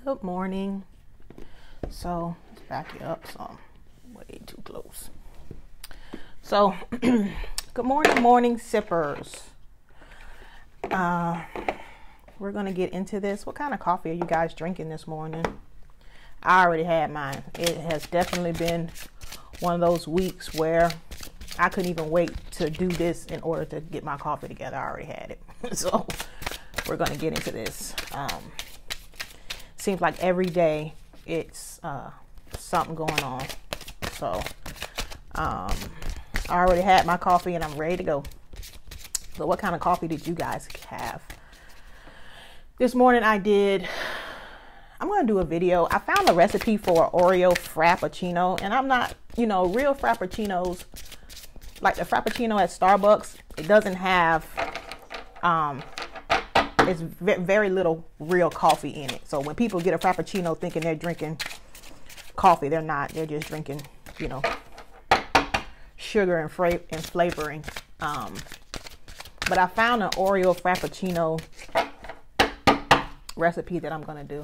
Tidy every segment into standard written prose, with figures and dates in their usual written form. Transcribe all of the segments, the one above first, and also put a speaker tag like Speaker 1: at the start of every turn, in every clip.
Speaker 1: Good morning. So let's back you up some. Way too close. So good morning sippers. We're gonna get into this. What kind of coffee are you guys drinking this morning? I already had mine. It has definitely been one of those weeks where I couldn't even wait to do this in order to get my coffee together. I already had it. So we're gonna get into this. Seems like every day it's something going on. So I already had my coffee and I'm ready to go. So what kind of coffee did you guys have? This morning I'm going to do a video. I found a recipe for Oreo Frappuccino, and I'm not, real Frappuccinos, like the Frappuccino at Starbucks, it doesn't have, it's very little real coffee in it. So when people get a Frappuccino thinking they're drinking coffee, they're not. They're just drinking, sugar and flavoring. But I found an Oreo Frappuccino recipe that I'm going to do.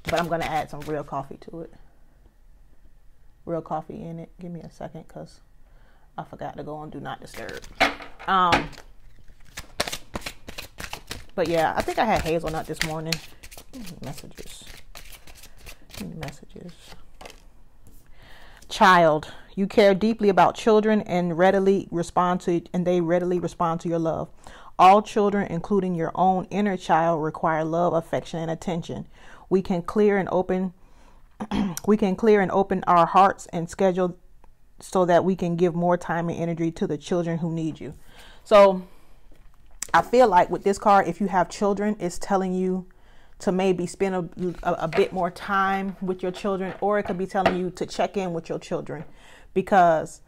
Speaker 1: But I'm going to add some real coffee to it. Real coffee in it. Give me a second because I forgot to go on Do Not Disturb. But yeah, I think I had hazelnut this morning. Messages. Child, you care deeply about children and they readily respond to your love. All children, including your own inner child, require love, affection, and attention. We can clear and open our hearts and schedule so that we can give more time and energy to the children who need you. So I feel like with this card, if you have children, it's telling you to maybe spend a bit more time with your children, or it could be telling you to check in with your children, because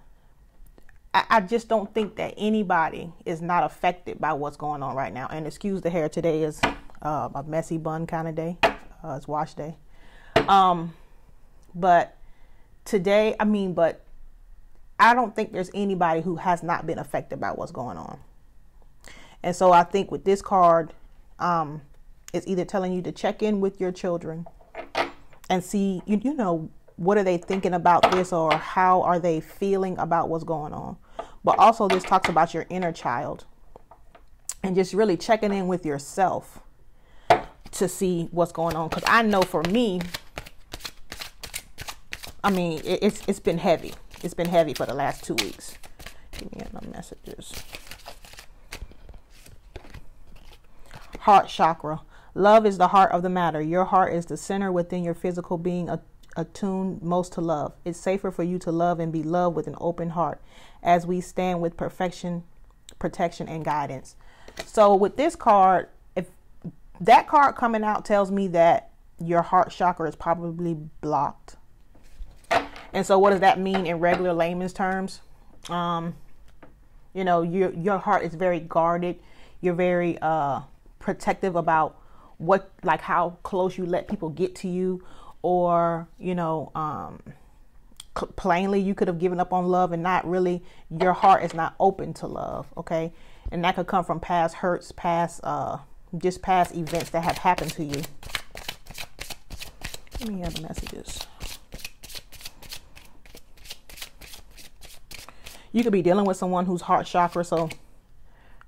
Speaker 1: I just don't think that anybody is not affected by what's going on right now. And excuse the hair, today is a messy bun kind of day. It's wash day. But I don't think there's anybody who has not been affected by what's going on. And so I think with this card, it's either telling you to check in with your children and see, what are they thinking about this, or how are they feeling about what's going on. But also this talks about your inner child and just really checking in with yourself to see what's going on. Because I know for me, it's been heavy. It's been heavy for the last 2 weeks. Give me my messages. Heart chakra. Love is the heart of the matter. Your heart is the center within your physical being, attuned most to love. It's safer for you to love and be loved with an open heart as we stand with perfection, protection, and guidance. So with this card, if that card coming out tells me that your heart chakra is probably blocked. And so what does that mean in regular layman's terms? Your heart is very guarded. You're very protective about how close you let people get to you, or plainly you could have given up on love and not really, your heart is not open to love. Okay. And that could come from past hurts, past events that have happened to you. Let me have the messages. You could be dealing with someone whose heart chakra, so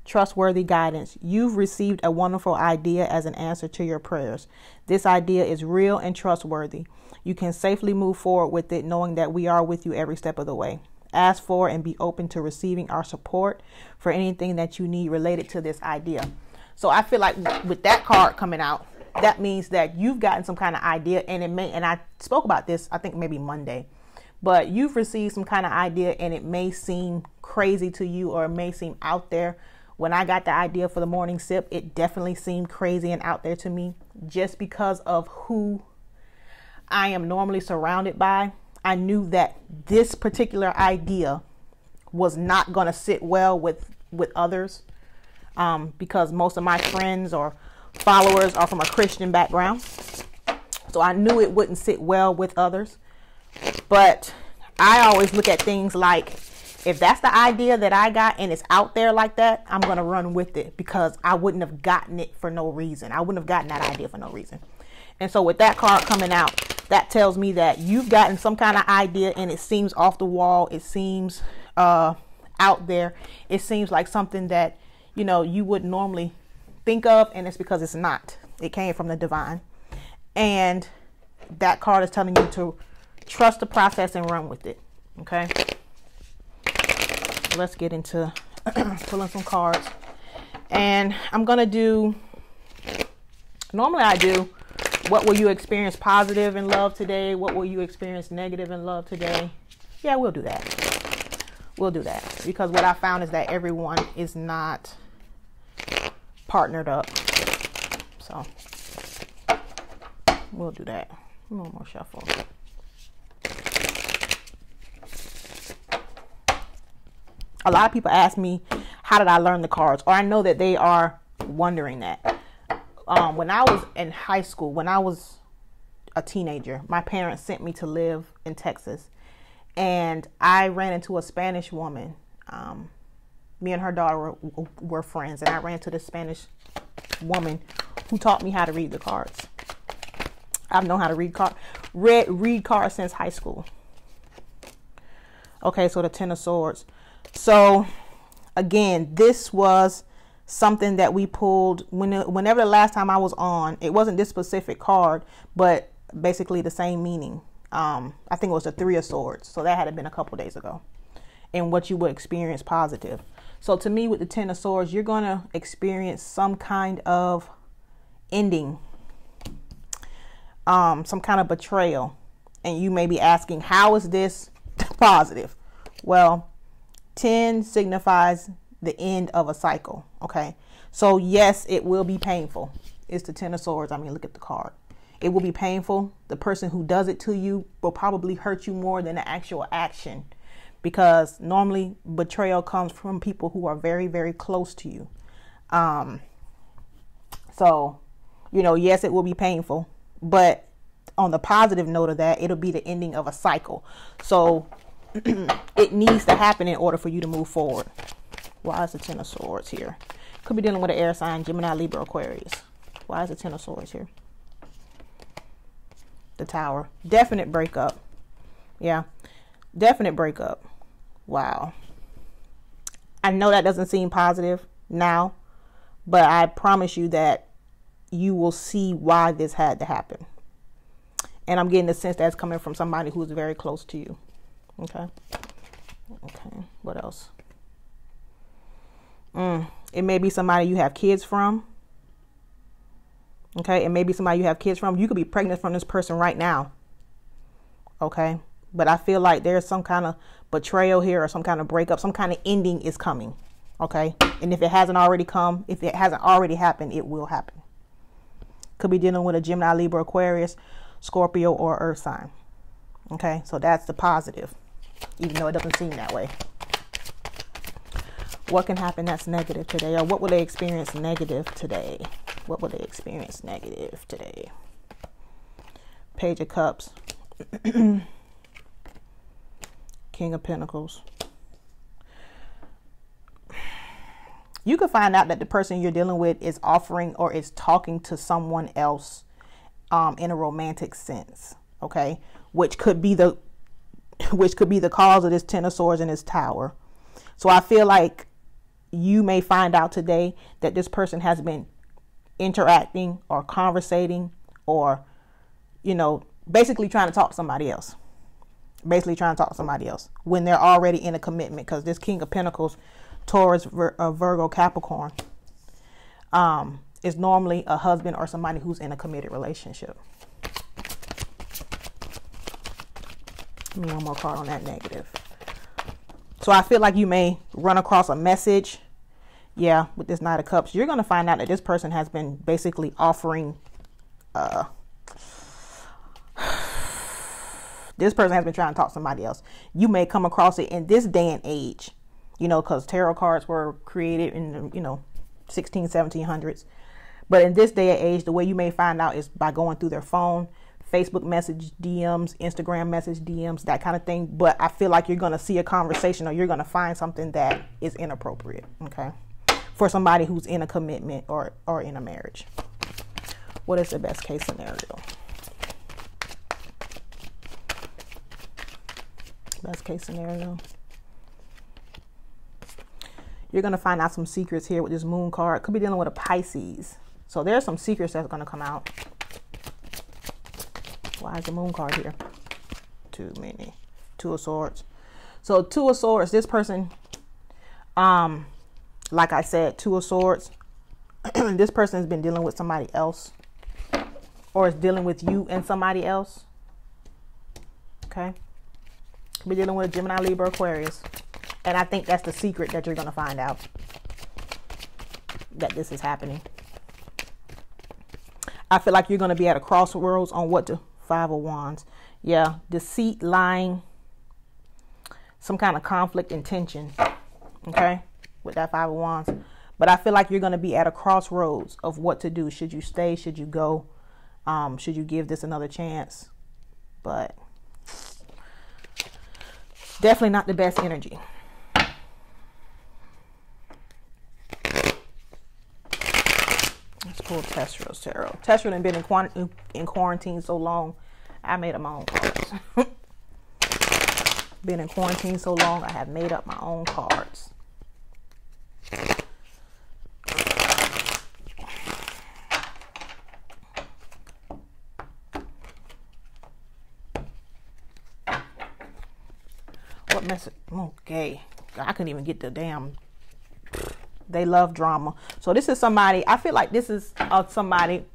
Speaker 1: trustworthy guidance. You've received a wonderful idea as an answer to your prayers. This idea is real and trustworthy. You can safely move forward with it, knowing that we are with you every step of the way. Ask for and be open to receiving our support for anything that you need related to this idea. So I feel like with that card coming out, that means that you've gotten some kind of idea, and I spoke about this, I think maybe Monday, but you've received some kind of idea and it may seem crazy to you, or it may seem out there. When I got the idea for the morning sip, it definitely seemed crazy and out there to me, just because of who I am normally surrounded by. I knew that this particular idea was not going to sit well with others, because most of my friends or followers are from a Christian background. So I knew it wouldn't sit well with others. But I always look at things like, if that's the idea that I got and it's out there like that, I'm going to run with it, because I wouldn't have gotten it for no reason. I wouldn't have gotten that idea for no reason. And so with that card coming out, that tells me that you've gotten some kind of idea and it seems off the wall. It seems out there. It seems like something that, you know, you wouldn't normally think of, and it's because it's not. It came from the divine. And that card is telling you to trust the process and run with it. Okay. Let's get into pulling some cards. And I'm going to do, normally I do, what will you experience positive in love today? What will you experience negative in love today? Yeah, we'll do that. We'll do that. Because what I found is that everyone is not partnered up. So we'll do that. A little more shuffle. A lot of people ask me, how did I learn the cards? Or I know that they are wondering that. When I was in high school, when I was a teenager, my parents sent me to live in Texas. And I ran into a Spanish woman. Me and her daughter were friends. And I ran to this Spanish woman who taught me how to read the cards. I've known how to read cards since high school. Okay, so the Ten of Swords. So, again, this was something that we pulled whenever the last time I was on. It wasn't this specific card, but basically the same meaning. I think it was the Three of Swords. So that had been a couple days ago. And what you would experience positive. So to me, with the Ten of Swords, you're going to experience some kind of ending. Some kind of betrayal. And you may be asking, how is this positive? Well, 10 signifies the end of a cycle. Okay. So yes, it will be painful. It's the Ten of Swords. I mean, look at the card. It will be painful. The person who does it to you will probably hurt you more than the actual action, because normally betrayal comes from people who are very, very close to you. So, you know, yes, it will be painful, but on the positive note of that, it'll be the ending of a cycle. So it needs to happen in order for you to move forward. Why is the Ten of Swords here? Could be dealing with an air sign, Gemini, Libra, Aquarius. Why is the Ten of Swords here? The Tower. Definite breakup. Yeah. Definite breakup. Wow. I know that doesn't seem positive now, but I promise you that you will see why this had to happen. And I'm getting the sense that's coming from somebody who's very close to you. Okay. Okay. What else? It may be somebody you have kids from. Okay. It may be somebody you have kids from. You could be pregnant from this person right now. Okay. But I feel like there's some kind of betrayal here or some kind of breakup. Some kind of ending is coming. Okay. And if it hasn't already come, if it hasn't already happened, it will happen. Could be dealing with a Gemini, Libra, Aquarius, Scorpio, or Earth sign. Okay. So that's the positive, even though it doesn't seem that way. What can happen that's negative today? Or what will they experience negative today? What will they experience negative today? Page of Cups. King of Pentacles. You could find out that the person you're dealing with is offering or is talking to someone else in a romantic sense. Okay. Which could be the cause of this Ten of Swords and this Tower. So I feel like you may find out today that this person has been interacting or conversating or, you know, basically trying to talk to somebody else. Basically trying to talk to somebody else when they're already in a commitment, because this King of Pentacles, Taurus, Virgo, Capricorn, is normally a husband or somebody who's in a committed relationship. Give me one more card on that negative. So I feel like you may run across a message. Yeah, with this Knight of Cups, you're going to find out that this person has been basically offering, this person has been trying to talk to somebody else. You may come across it in this day and age, you know, because tarot cards were created in the, you know, 1700s. But in this day and age, the way you may find out is by going through their phone, Facebook message DMs, Instagram message DMs, that kind of thing. But I feel like you're going to see a conversation or you're going to find something that is inappropriate. Okay. For somebody who's in a commitment or in a marriage. What is the best case scenario? Best case scenario. You're going to find out some secrets here with this moon card. Could be dealing with a Pisces. So there's some secrets that's going to come out. Why is the moon card here? Too many. Two of Swords. So Two of Swords, this person, like I said, Two of Swords, this person has been dealing with somebody else, or is dealing with you and somebody else. Okay. Could be dealing with a Gemini, Libra, Aquarius. And I think that's the secret that you're going to find out, that this is happening. I feel like you're going to be at a crossroads on what to. Five of Wands. Yeah. Deceit, lying, some kind of conflict and tension. Okay. With that Five of Wands. But I feel like you're going to be at a crossroads of what to do. Should you stay? Should you go? Should you give this another chance? But definitely not the best energy. Let's pull Tesra's tarot. Tesra has been in quarantine so long, I made up my own cards. Been in quarantine so long, I have made up my own cards. What message? Okay. I couldn't even get the damn. They love drama. So this is somebody, I feel like this is somebody,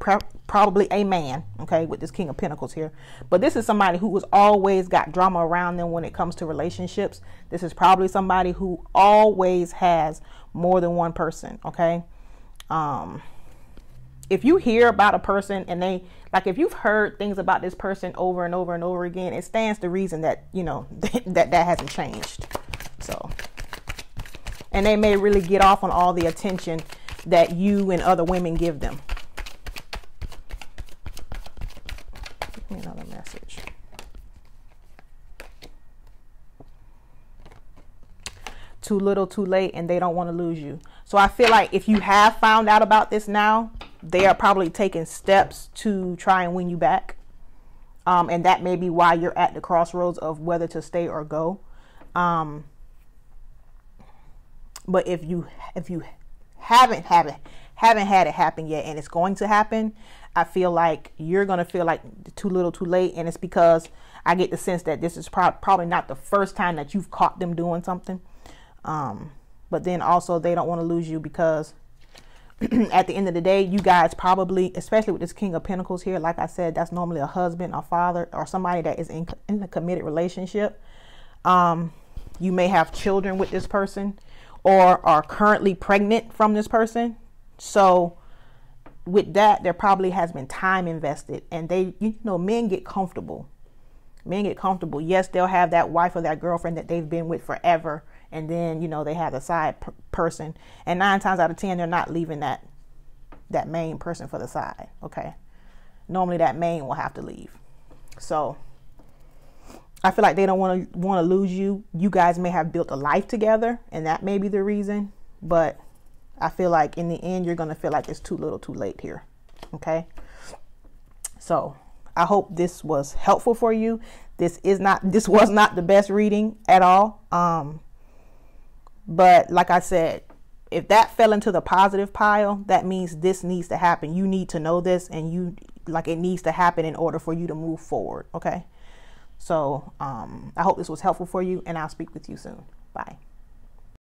Speaker 1: probably a man, okay, with this King of Pentacles here. But this is somebody who has always got drama around them when it comes to relationships. This is probably somebody who always has more than one person, okay? If you hear about a person and they, like if you've heard things about this person over and over and over again, it stands to reason that, you know, that hasn't changed. So... and they may really get off on all the attention that you and other women give them. Give me another message. Too little, too late, and they don't want to lose you. So I feel like if you have found out about this now, they are probably taking steps to try and win you back. And that may be why you're at the crossroads of whether to stay or go. But if you haven't had it happen yet, and it's going to happen, I feel like you're going to feel like too little, too late. And it's because I get the sense that this is probably not the first time that you've caught them doing something. But then also they don't want to lose you because at the end of the day, you guys probably, especially with this King of Pentacles here, like I said, that's normally a husband or father or somebody that is in a committed relationship. You may have children with this person, or are currently pregnant from this person. So with that, there probably has been time invested, and they, you know, men get comfortable. Men get comfortable. Yes, they'll have that wife or that girlfriend that they've been with forever. And then, you know, they have a side person, and 9 times out of 10, they're not leaving that main person for the side. Okay. Normally that main will have to leave. So I feel like they don't want to lose you. You guys may have built a life together, and that may be the reason. But I feel like in the end, you're going to feel like it's too little, too late here. Okay. So I hope this was helpful for you. This was not the best reading at all. But like I said, if that fell into the positive pile, that means this needs to happen. You need to know this, and it needs to happen in order for you to move forward. Okay. So I hope this was helpful for you, and I'll speak with you soon. Bye.